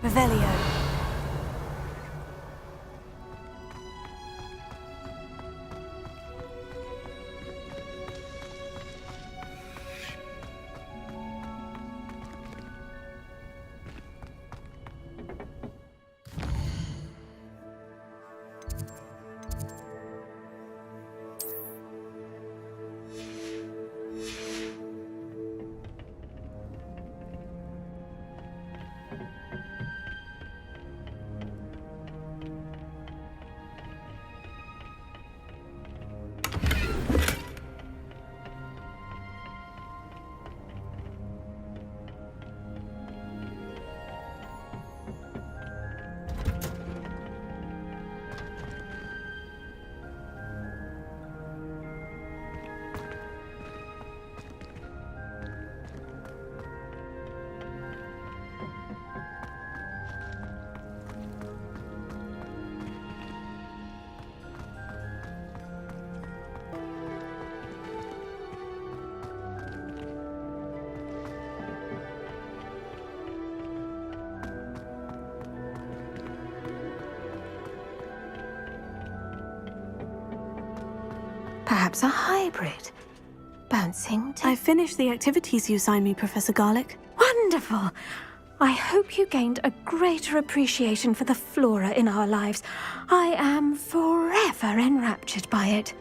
Revelio. Perhaps a hybrid. Bouncing to... I finished the activities you assigned me, Professor Garlick. Wonderful! I hope you gained a greater appreciation for the flora in our lives. I am forever enraptured by it.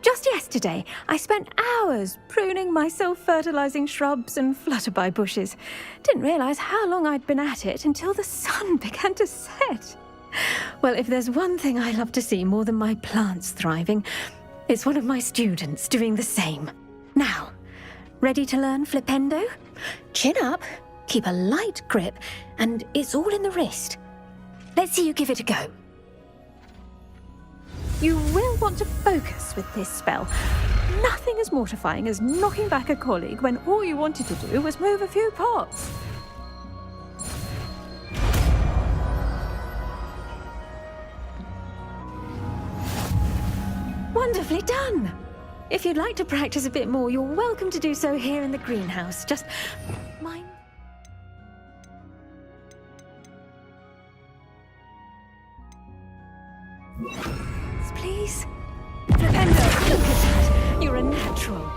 Just yesterday, I spent hours pruning my self-fertilizing shrubs and flutterby bushes. Didn't realize how long I'd been at it until the sun began to set. Well, if there's one thing I love to see more than my plants thriving, it's one of my students doing the same. Now, ready to learn Flipendo? Chin up, keep a light grip, and it's all in the wrist. Let's see you give it a go. You will want to focus with this spell. Nothing as mortifying as knocking back a colleague when all you wanted to do was move a few pots. Wonderfully done! If you'd like to practice a bit more, you're welcome to do so here in the greenhouse. Just mind... Please? Flipendo, look at that! You're a natural.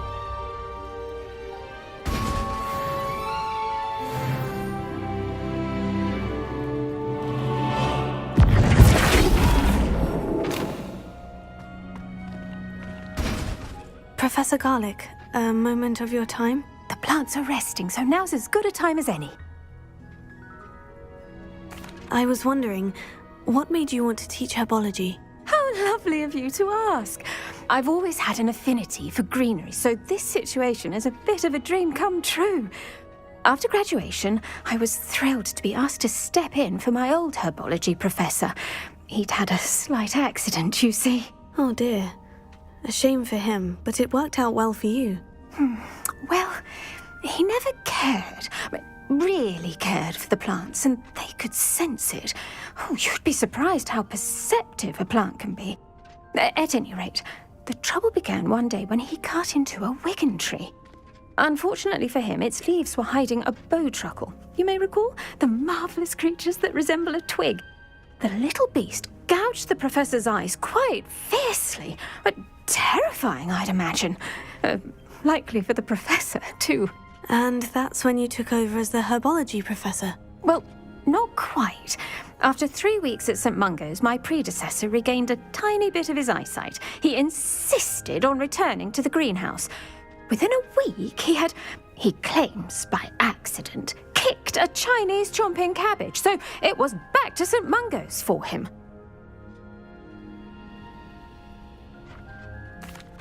Professor Garlick, a moment of your time? The plants are resting, so now's as good a time as any. I was wondering, what made you want to teach herbology? How lovely of you to ask. I've always had an affinity for greenery, so this situation is a bit of a dream come true. After graduation, I was thrilled to be asked to step in for my old herbology professor. He'd had a slight accident, you see. Oh dear. A shame for him, but it worked out well for you. Well, he never cared, really cared for the plants, and they could sense it. Oh, you'd be surprised how perceptive a plant can be. At any rate, the trouble began one day when he cut into a wigan tree. Unfortunately for him, its leaves were hiding a bowtruckle. You may recall the marvellous creatures that resemble a twig. The little beast gouged the professor's eyes quite fiercely. Terrifying, I'd imagine. Likely for the professor, too. And that's when you took over as the herbology professor? Well, not quite. After 3 weeks at St. Mungo's, my predecessor regained a tiny bit of his eyesight. He insisted on returning to the greenhouse. Within a week, he claims by accident, kicked a Chinese chomping cabbage, so it was back to St. Mungo's for him.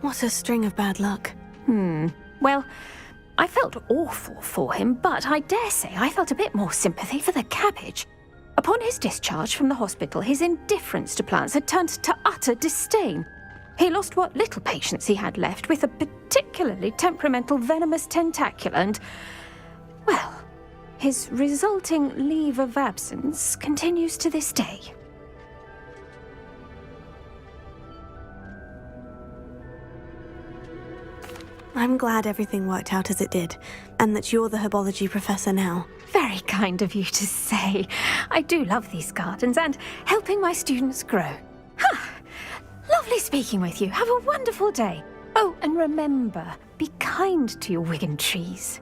What a string of bad luck. Well, I felt awful for him, but I dare say I felt a bit more sympathy for the cabbage. Upon his discharge from the hospital, his indifference to plants had turned to utter disdain. He lost what little patience he had left with a particularly temperamental venomous tentacula and, well, his resulting leave of absence continues to this day. I'm glad everything worked out as it did, and that you're the herbology professor now. Very kind of you to say. I do love these gardens and helping my students grow. Lovely speaking with you. Have a wonderful day. Oh, and remember, be kind to your Wigan trees.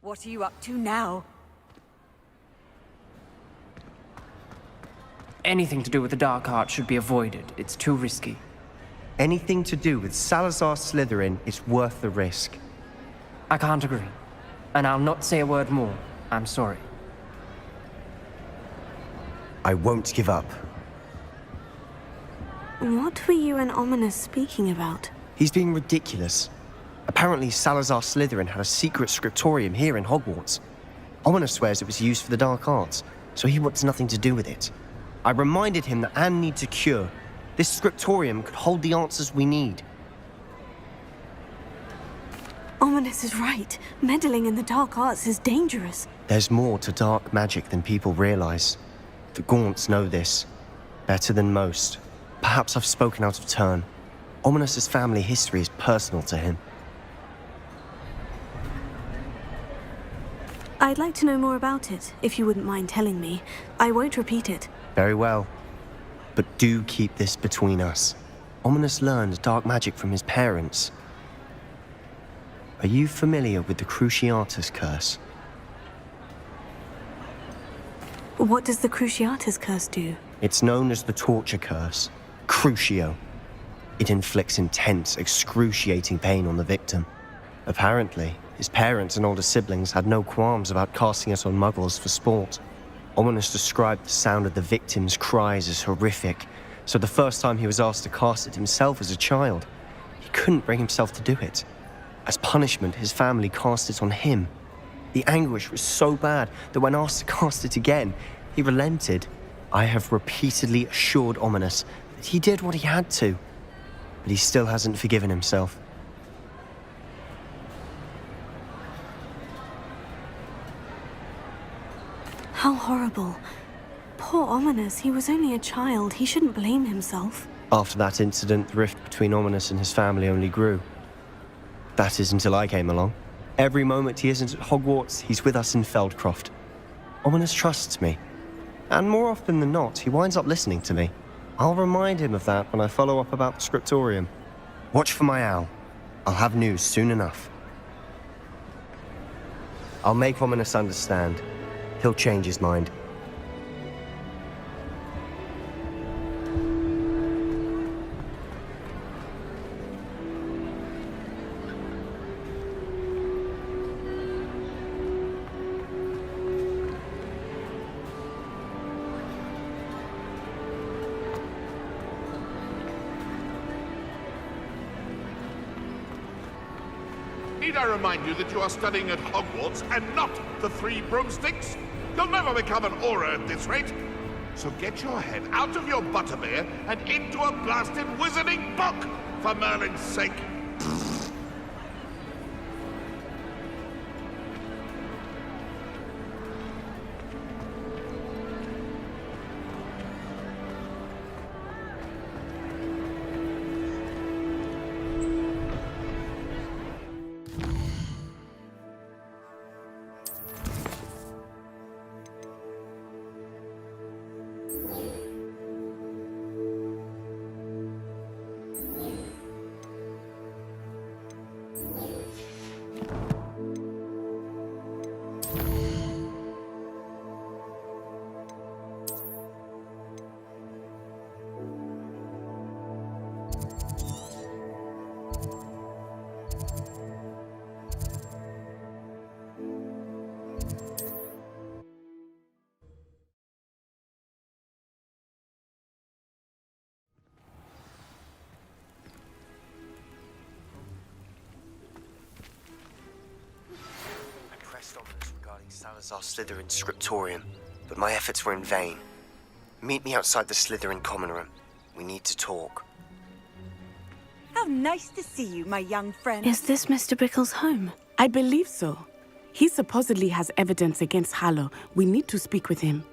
What are you up to now? Anything to do with the dark art should be avoided. It's too risky. Anything to do with Salazar Slytherin is worth the risk. I can't agree. And I'll not say a word more. I'm sorry. I won't give up. What were you and Ominous speaking about? He's being ridiculous. Apparently, Salazar Slytherin had a secret scriptorium here in Hogwarts. Ominous swears it was used for the dark arts, so he wants nothing to do with it. I reminded him that Anne needs a cure. This scriptorium could hold the answers we need. Ominous is right. Meddling in the dark arts is dangerous. There's more to dark magic than people realize. The Gaunts know this. Better than most. Perhaps I've spoken out of turn. Ominous's family history is personal to him. I'd like to know more about it, if you wouldn't mind telling me. I won't repeat it. Very well. But do keep this between us. Ominous learned dark magic from his parents. Are you familiar with the Cruciatus Curse? What does the Cruciatus Curse do? It's known as the Torture Curse. Crucio. It inflicts intense, excruciating pain on the victim. Apparently, his parents and older siblings had no qualms about casting it on muggles for sport. Ominous described the sound of the victim's cries as horrific, so the first time he was asked to cast it himself as a child, he couldn't bring himself to do it. As punishment, his family cast it on him. The anguish was so bad that when asked to cast it again, he relented. I have repeatedly assured Ominous that he did what he had to, but he still hasn't forgiven himself. How horrible. Poor Ominous, he was only a child. He shouldn't blame himself. After that incident, the rift between Ominous and his family only grew. That is until I came along. Every moment he isn't at Hogwarts, he's with us in Feldcroft. Ominous trusts me. And more often than not, he winds up listening to me. I'll remind him of that when I follow up about the scriptorium. Watch for my owl. I'll have news soon enough. I'll make Ominous understand. He'll change his mind. Need I remind you that you are studying at Hogwarts and not the Three Broomsticks? You'll never become an Auror at this rate. So get your head out of your butterbeer and into a blasted wizarding book, for Merlin's sake. as our Slytherin scriptorium, but my efforts were in vain. Meet me outside the Slytherin common room. We need to talk. How nice to see you, my young friend. Is this Mr. Bickle's home? I believe so. He supposedly has evidence against Harlow. We need to speak with him.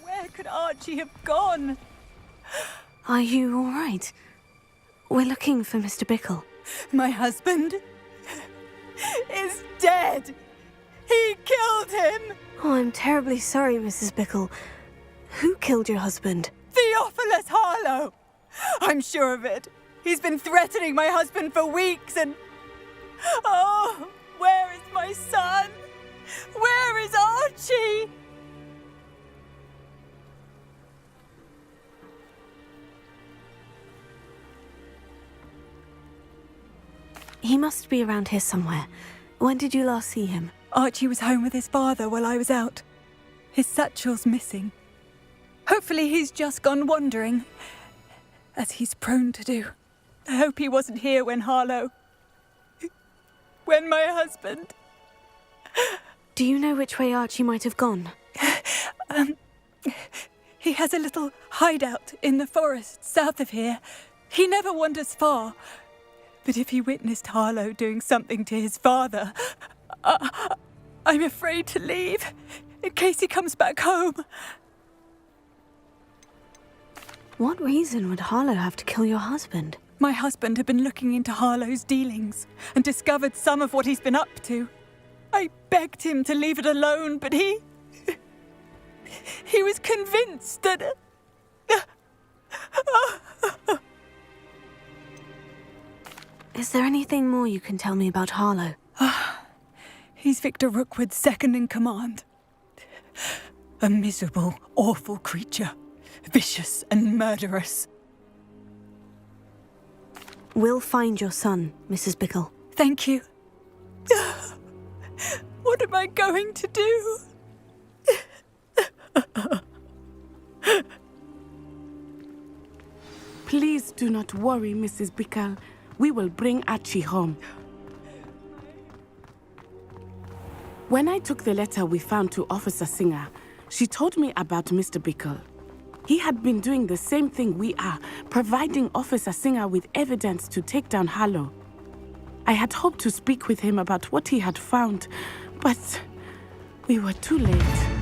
Where could Archie have gone? Are you all right? We're looking for Mr. Bickle. My husband is dead. He killed him. Oh, I'm terribly sorry, Mrs. Bickle. Who killed your husband? Theophilus Harlow. I'm sure of it. He's been threatening my husband for weeks and... Oh, where is my son? Where is Archie? He must be around here somewhere. When did you last see him? Archie was home with his father while I was out. His satchel's missing. Hopefully he's just gone wandering, as he's prone to do. I hope he wasn't here when when my husband... Do you know which way Archie might have gone? He has a little hideout in the forest south of here. He never wanders far. But if he witnessed Harlow doing something to his father, I'm afraid to leave, in case he comes back home. What reason would Harlow have to kill your husband? My husband had been looking into Harlow's dealings and discovered some of what he's been up to. I begged him to leave it alone, but he was convinced that... Is there anything more you can tell me about Harlow? He's Victor Rookwood's second in command. A miserable, awful creature. Vicious and murderous. We'll find your son, Mrs. Bickle. Thank you. What am I going to do? Please do not worry, Mrs. Bickle. We will bring Archie home. When I took the letter we found to Officer Singer, she told me about Mr. Bickle. He had been doing the same thing we are, providing Officer Singer with evidence to take down Harlow. I had hoped to speak with him about what he had found, but we were too late.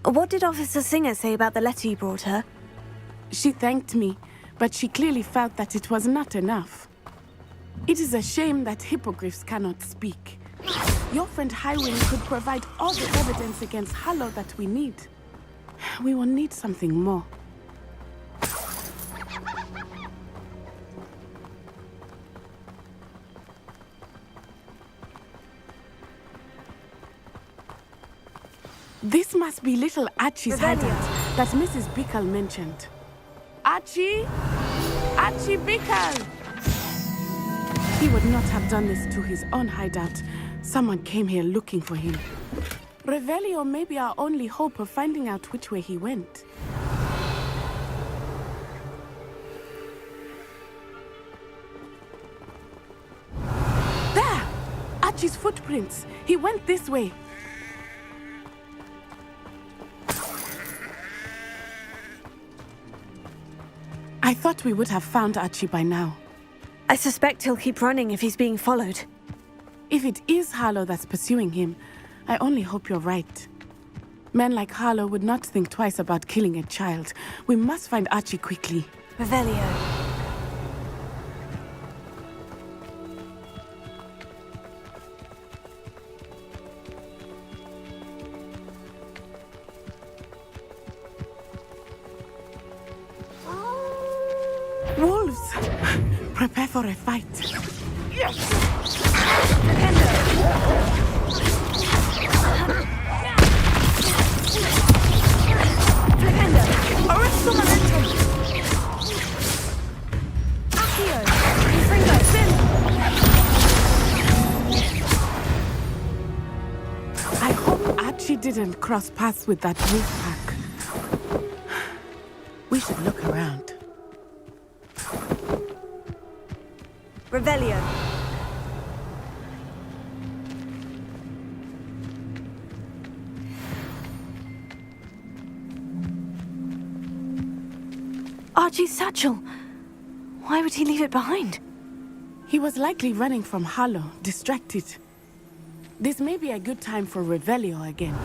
What did Officer Singer say about the letter you brought her? She thanked me, but she clearly felt that it was not enough. It is a shame that hippogriffs cannot speak. Your friend Highwing could provide all the evidence against Harlow that we need. We will need something more. This must be little Archie's hideout that Mrs. Bickle mentioned. Archie? Archie Bickle! He would not have done this to his own hideout. Someone came here looking for him. Revelio may be our only hope of finding out which way he went. There! Archie's footprints. He went this way. I thought we would have found Archie by now. I suspect he'll keep running if he's being followed. If it is Harlow that's pursuing him, I only hope you're right. Men like Harlow would not think twice about killing a child. We must find Archie quickly. Revelio. Wolves! Prepare for a fight. Yes! I hope Archie didn't cross paths with that wolf pack. We should look around. Revelio. Archie's satchel. Why would he leave it behind? He was likely running from Harlow, distracted. This may be a good time for Revelio again.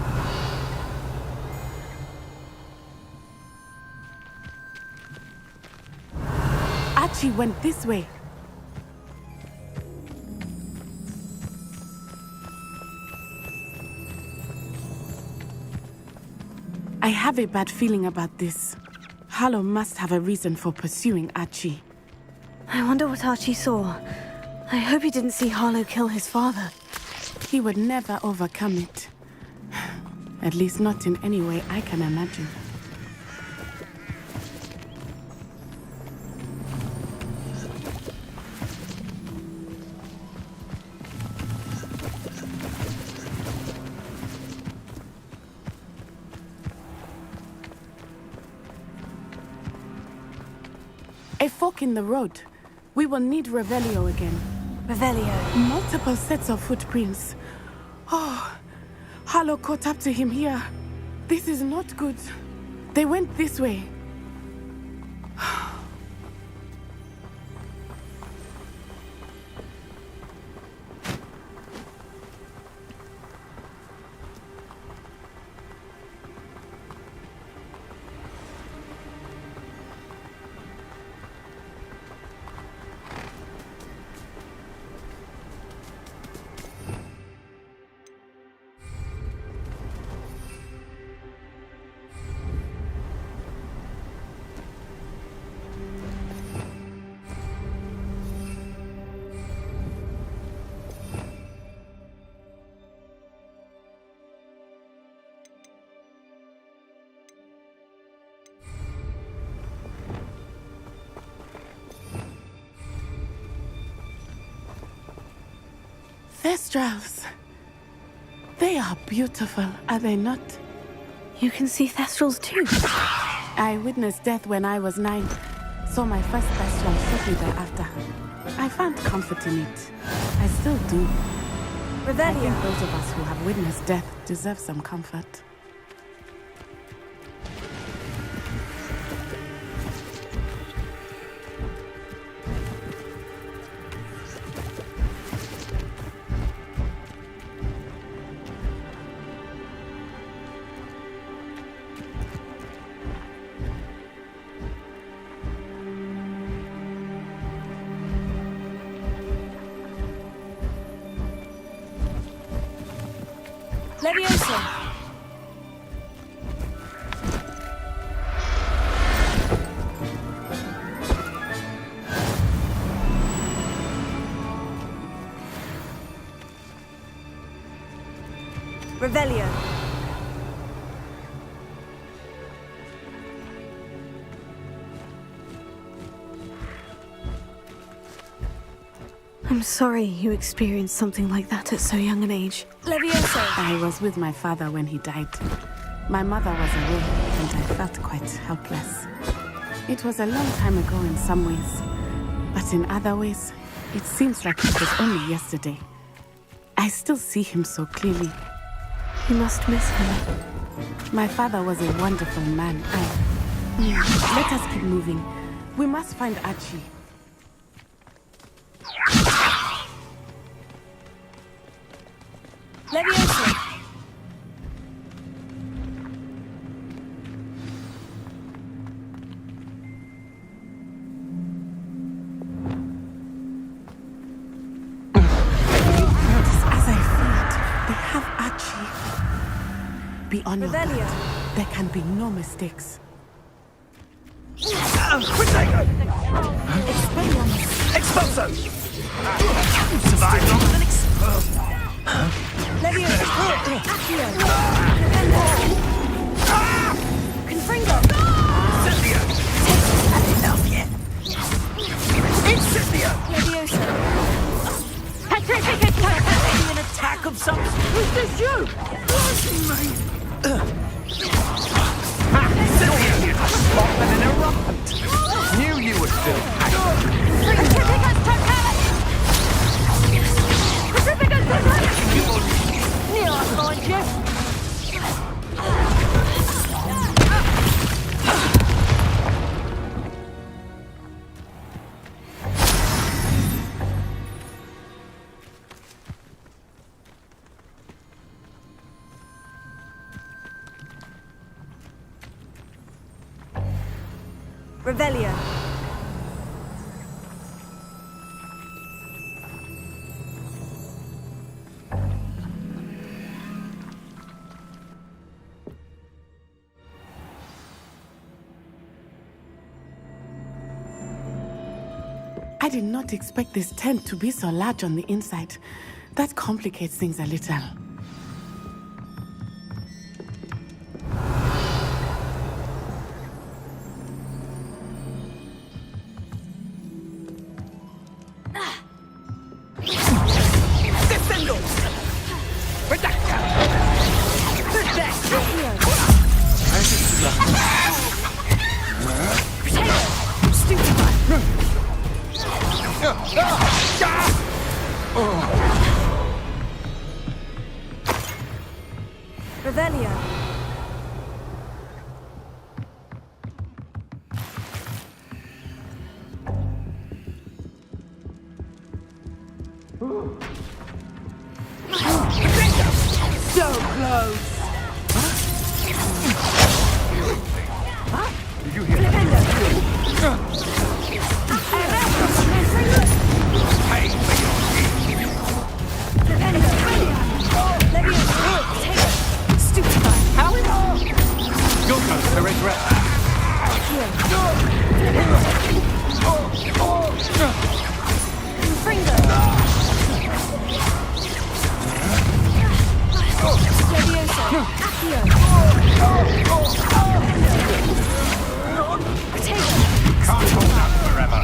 Archie went this way. I have a bad feeling about this. Harlow must have a reason for pursuing Archie. I wonder what Archie saw. I hope he didn't see Harlow kill his father. He would never overcome it. At least not in any way I can imagine. A fork in the road. We will need Revelio again. Revelio. Multiple sets of footprints. Oh, Harlow caught up to him here. This is not good. They went this way. Thestrals. They are beautiful, are they not? You can see Thestrals too. I witnessed death when I was 9. Saw my first Thestral shortly thereafter. I found comfort in it. I still do. I think those of us who have witnessed death deserve some comfort. Leviosa. Revelio. I'm sorry you experienced something like that at so young an age. Leviosa! I was with my father when he died. My mother was away, and I felt quite helpless. It was a long time ago in some ways, but in other ways, it seems like it was only yesterday. I still see him so clearly. You must miss him. My father was a wonderful man. Let us keep moving. We must find Archie. Leviosa! As I feared, they have Archie. Be on your guard. There can be no mistakes. Expulso! You survived longer than expelled. Leviosa! Accio! Confringo! Cynthia! Had enough yet? Incendio! Leviosa! An attack of some... Who's this you? Cynthia! Spotman and eruptant! Knew you would do. Neil, I'll find you! Revelio. I did not expect this tent to be so large on the inside. That complicates things a little. Descendo! Redacta! Revelio. So close! Did you hear that? Pay for your deed! How it all? You'll come to regret. Can't hold out forever.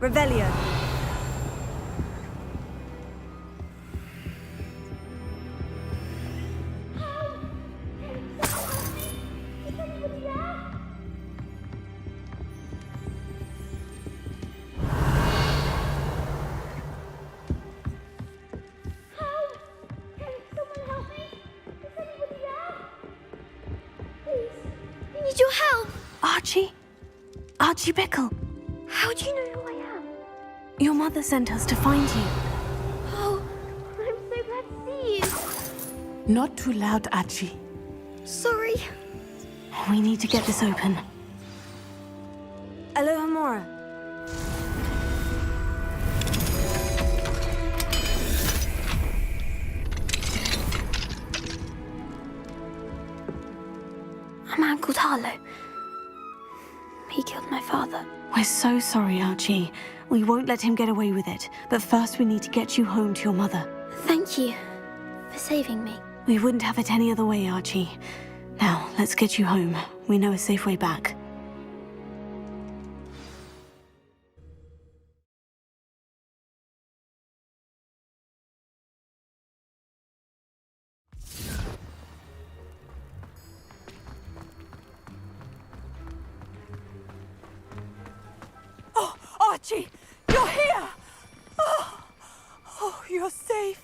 Revelio. Need your help. Archie? Archie Bickle. How do you know who I am? Your mother sent us to find you. Oh, I'm so glad to see you. Not too loud, Archie. Sorry. We need to get this open. Aloha Mora. A man called Harlow. He killed my father. We're so sorry, Archie. We won't let him get away with it. But first we need to get you home to your mother. Thank you for saving me. We wouldn't have it any other way, Archie. Now, let's get you home. We know a safe way back. Oh, Archie! You're here! Oh, you're safe.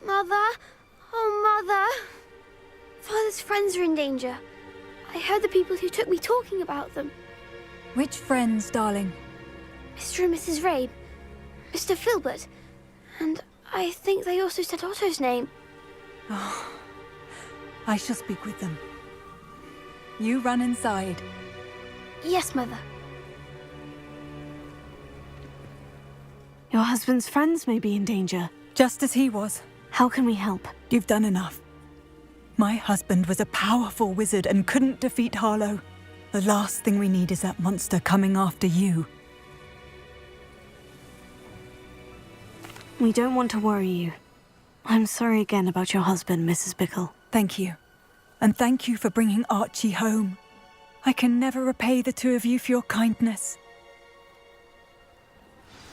Mother? Oh, Mother. Father's friends are in danger. I heard the people who took me talking about them. Which friends, darling? Mr. and Mrs. Rabe. Mr. Filbert. And I think they also said Otto's name. I shall speak with them. You run inside. Yes, Mother. Your husband's friends may be in danger. Just as he was. How can we help? You've done enough. My husband was a powerful wizard and couldn't defeat Harlow. The last thing we need is that monster coming after you. We don't want to worry you. I'm sorry again about your husband, Mrs. Bickle. Thank you. And thank you for bringing Archie home. I can never repay the two of you for your kindness.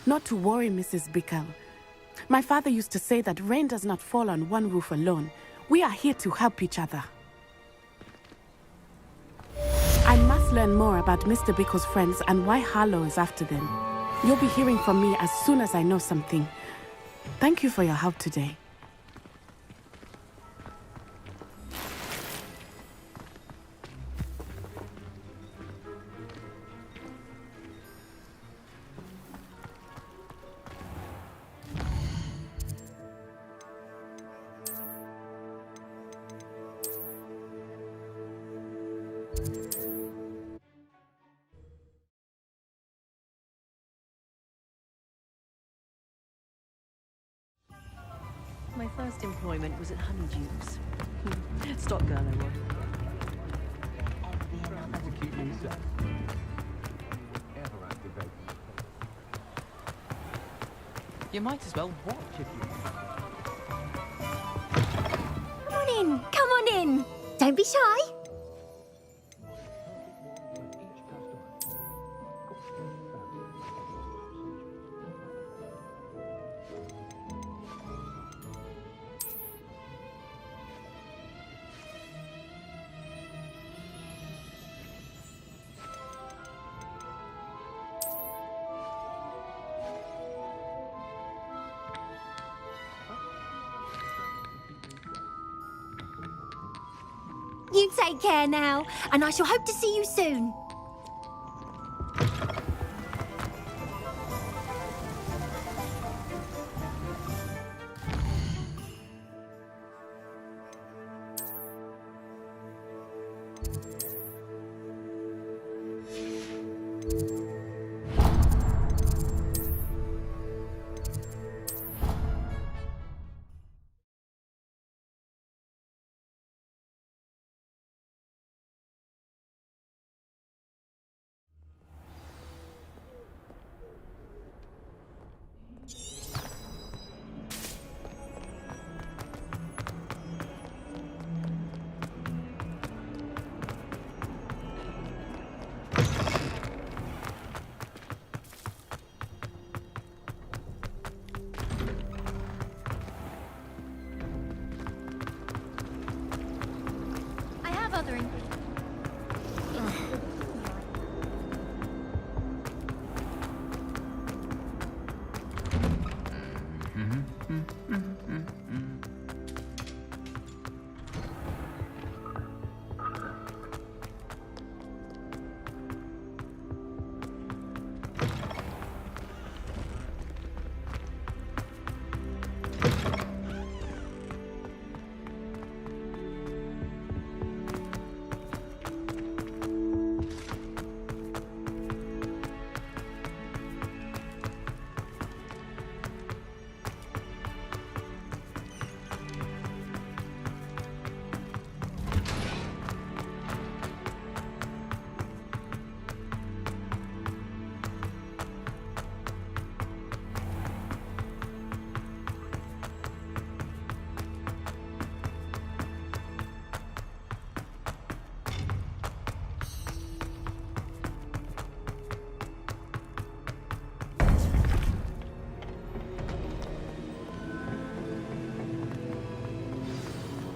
Not to worry, Mrs. Bickle. My father used to say that rain does not fall on one roof alone. We are here to help each other. I must learn more about Mr. Bickle's friends and why Harlow is after them. You'll be hearing from me as soon as I know something. Thank you for your help today. My first employment was at Honeydew's. Stock girl I was. You might as well watch if you Come on in, come on in. Don't be shy. You take care now, and I shall hope to see you soon.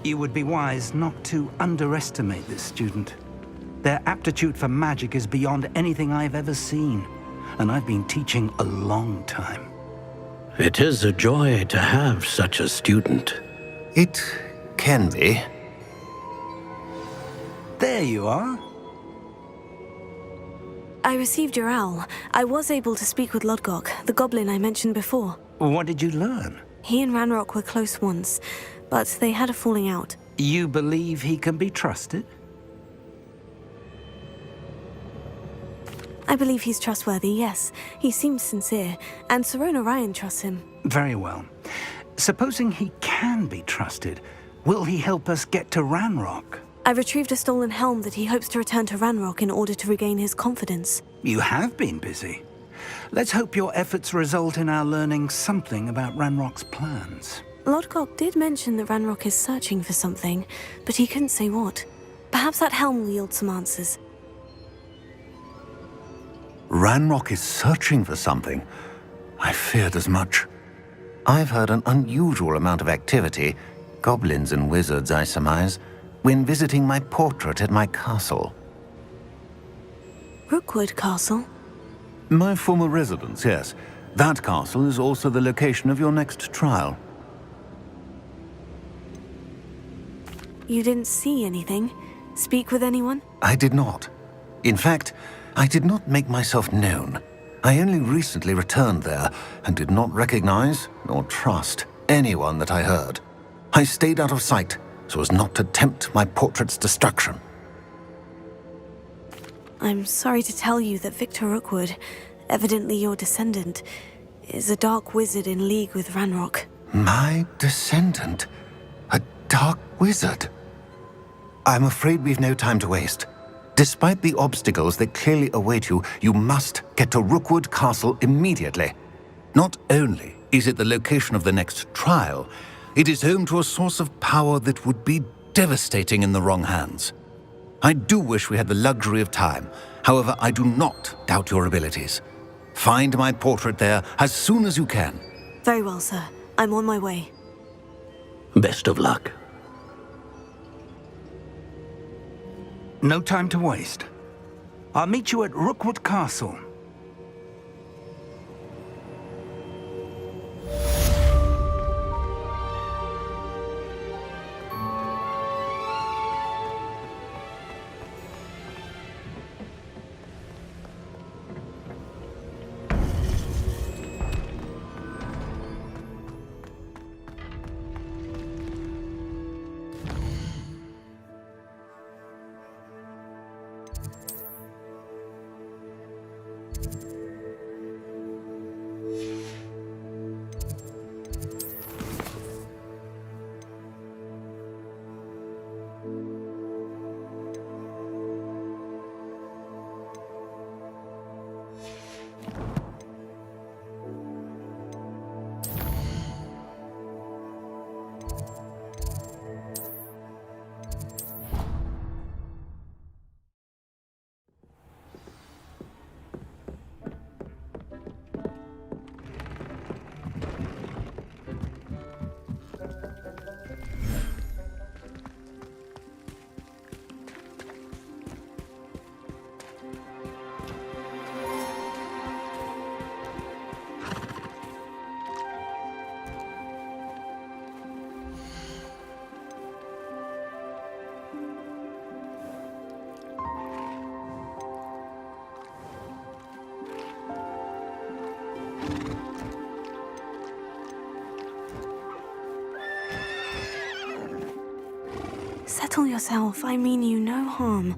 You would be wise not to underestimate this student. Their aptitude for magic is beyond anything I've ever seen, and I've been teaching a long time. It is a joy to have such a student. It can be. There you are. I received your owl. I was able to speak with Lodgok, the goblin I mentioned before. What did you learn? He and RANROK were close once, but they had a falling out. You believe he can be trusted? I believe he's trustworthy, yes. He seems sincere, and Sirona Ryan trusts him. Very well. Supposing he can be trusted, will he help us get to RANROK? I retrieved a stolen helm that he hopes to return to RANROK in order to regain his confidence. You have been busy. Let's hope your efforts result in our learning something about RANROK's plans. Lodgok did mention that RANROK is searching for something, but he couldn't say what. Perhaps that helm will yield some answers. RANROK is searching for something. I feared as much. I've heard an unusual amount of activity, goblins and wizards, I surmise, when visiting my portrait at my castle. Rookwood Castle? My former residence, yes. That castle is also the location of your next trial. You didn't see anything? Speak with anyone? I did not. In fact, I did not make myself known. I only recently returned there and did not recognize nor trust anyone that I heard. I stayed out of sight so as not to tempt my portrait's destruction. I'm sorry to tell you that Victor Rookwood, evidently your descendant, is a dark wizard in league with RANROK. My descendant? A dark wizard? I'm afraid we've no time to waste. Despite the obstacles that clearly await you, you must get to Rookwood Castle immediately. Not only is it the location of the next trial, it is home to a source of power that would be devastating in the wrong hands. I do wish we had the luxury of time. However, I do not doubt your abilities. Find my portrait there as soon as you can. Very well, sir. I'm on my way. Best of luck. No time to waste. I'll meet you at Rookwood Castle. Settle yourself. I mean you no harm.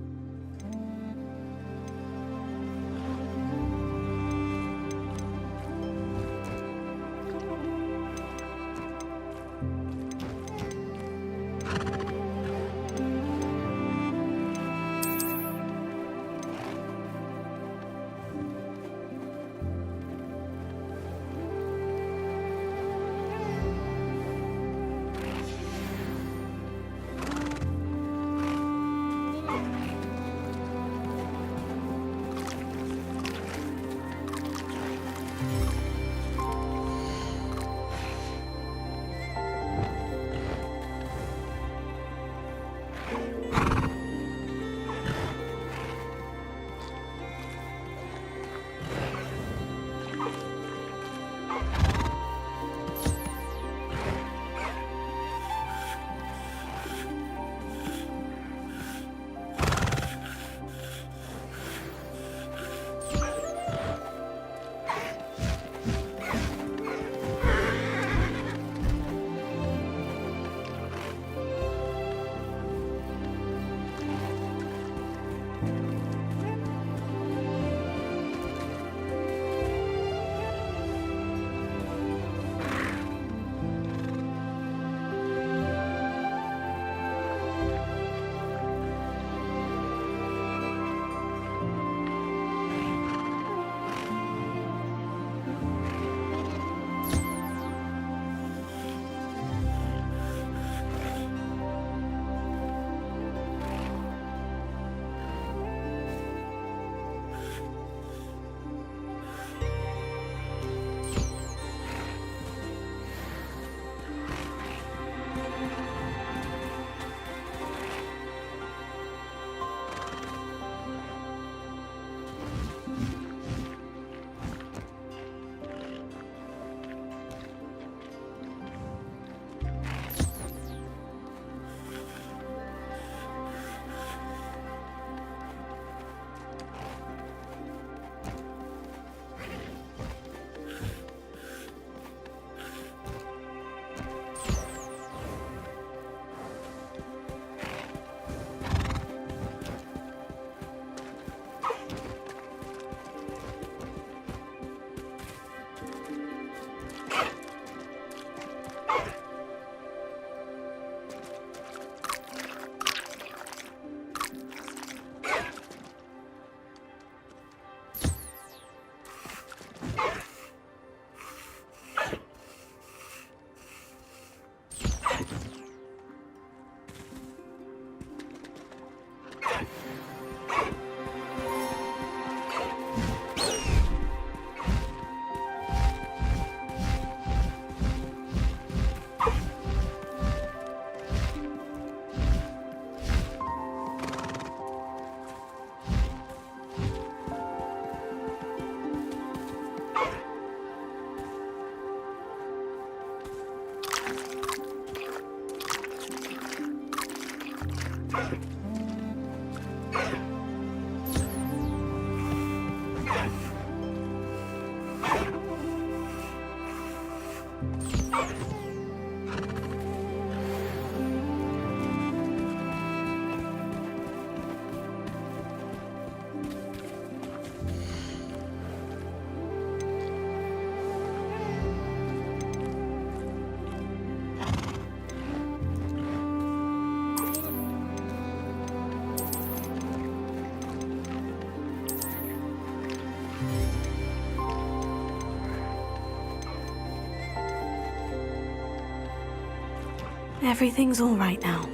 Everything's all right now.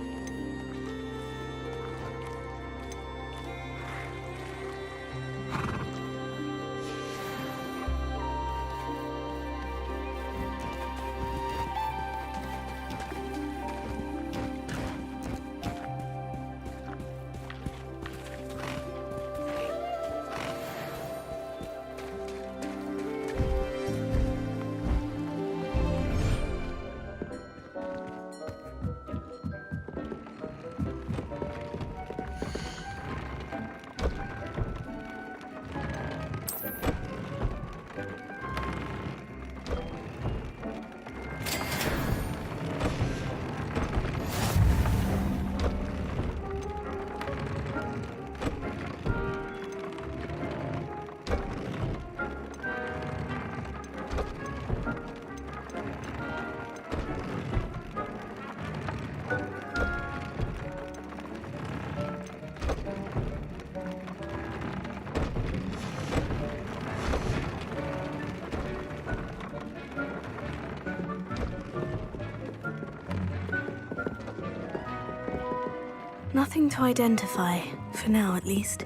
Nothing to identify, for now at least.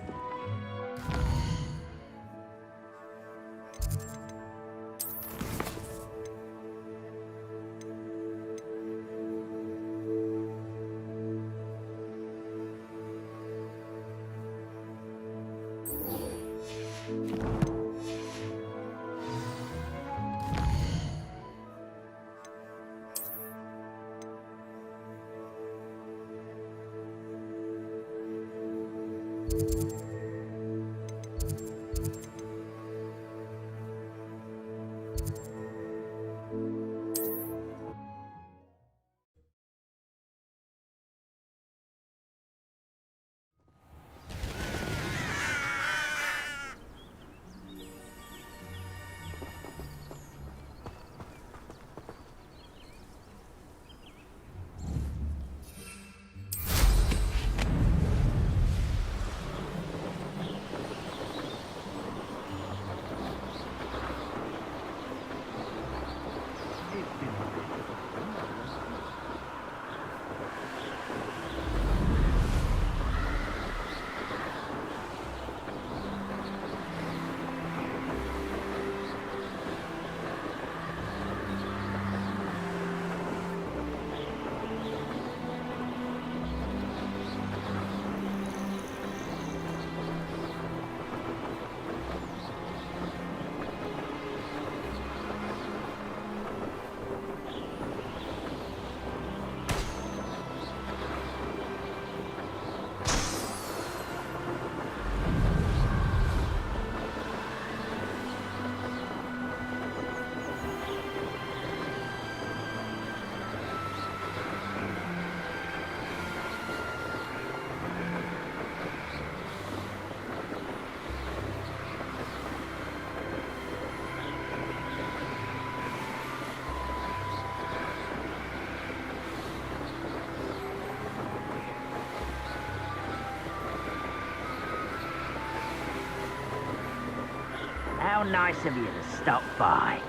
How nice of you to stop by.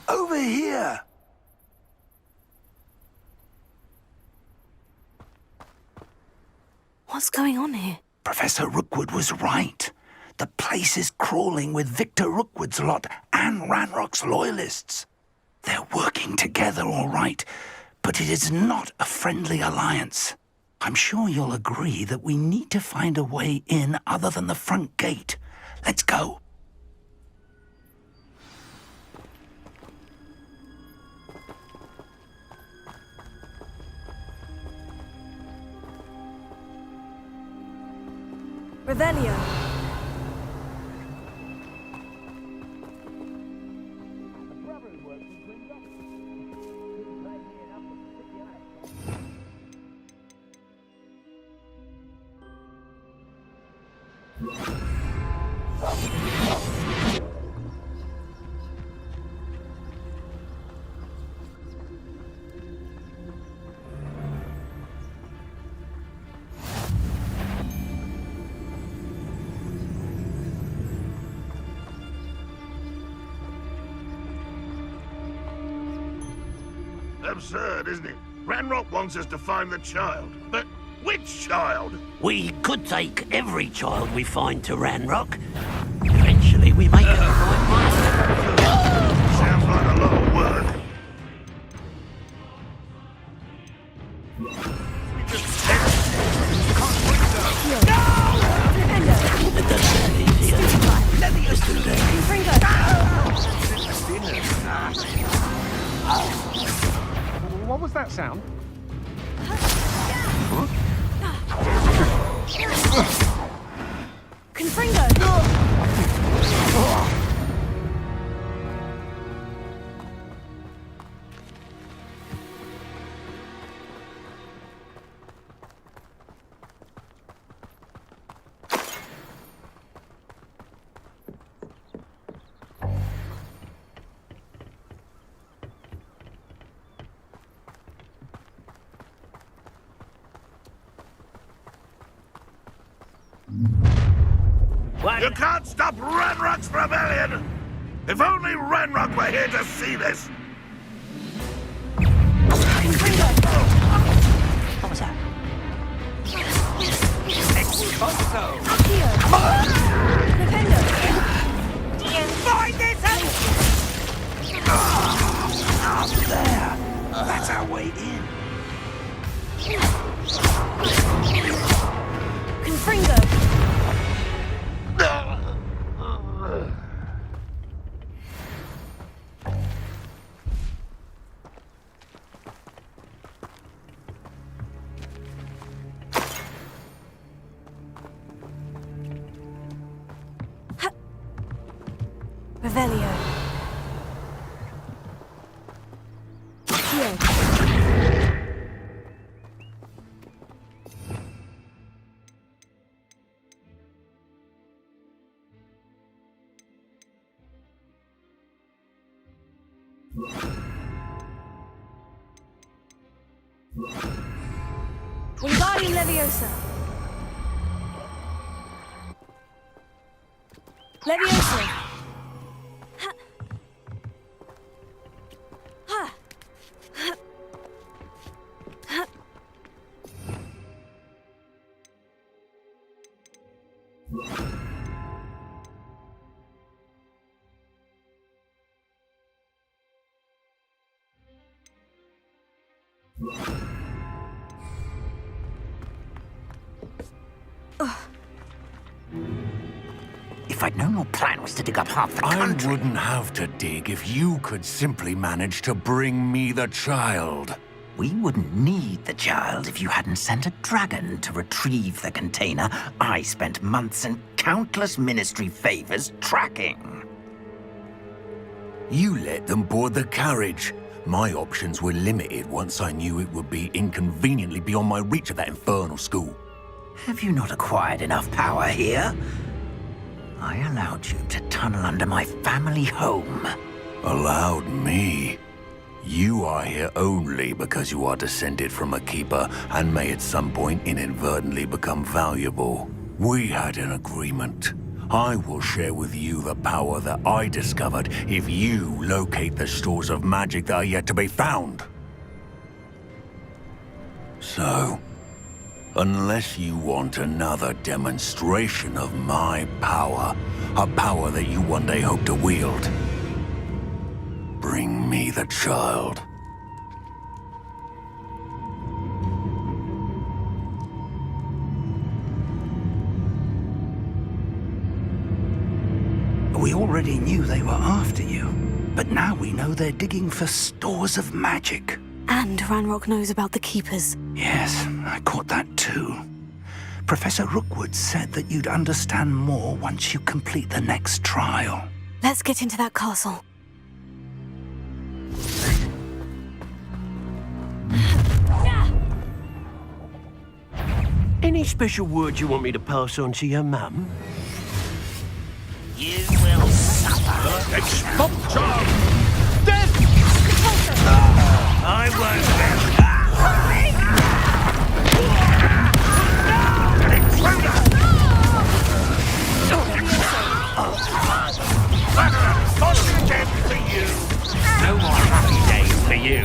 Over here! What's going on here? Professor Rookwood was right. The place is crawling with Victor Rookwood's lot and RANROK's loyalists. They're working together, all right, but it is not a friendly alliance. I'm sure you'll agree that we need to find a way in other than the front gate. Let's go. Revelio. absurd, isn't it? RANROK wants us to find the child. But which child? We could take every child we find to RANROK. Eventually we make it a right master. Sounds like a lot of work. We just What was that sound? You can't stop RANROK's rebellion! If only RANROK were here to see this! What was that? Find this out! Up there. That's our way in. Revelio. Wingardium Leviosa. Leviosa. If I'd known your plan was to dig up half the country... I wouldn't have to dig if you could simply manage to bring me the child. We wouldn't need the child if you hadn't sent a dragon to retrieve the container I spent months and countless ministry favors tracking. You let them board the carriage. My options were limited once I knew it would be inconveniently beyond my reach of that infernal school. Have you not acquired enough power here? I allowed you to tunnel under my family home. Allowed me? You are here only because you are descended from a keeper and may at some point inadvertently become valuable. We had an agreement. I will share with you the power that I discovered if you locate the stores of magic that are yet to be found. So, unless you want another demonstration of my power, a power that you one day hope to wield, bring me the child. We already knew they were after you, but now we know they're digging for stores of magic. And RANROK knows about the Keepers. Yes, I caught that too. Professor Rookwood said that you'd understand more once you complete the next trial. Let's get into that castle. Any special words you want me to pass on to your mum? You will suffer. Expulsion! Death! I won't Again for you! No more happy days for you.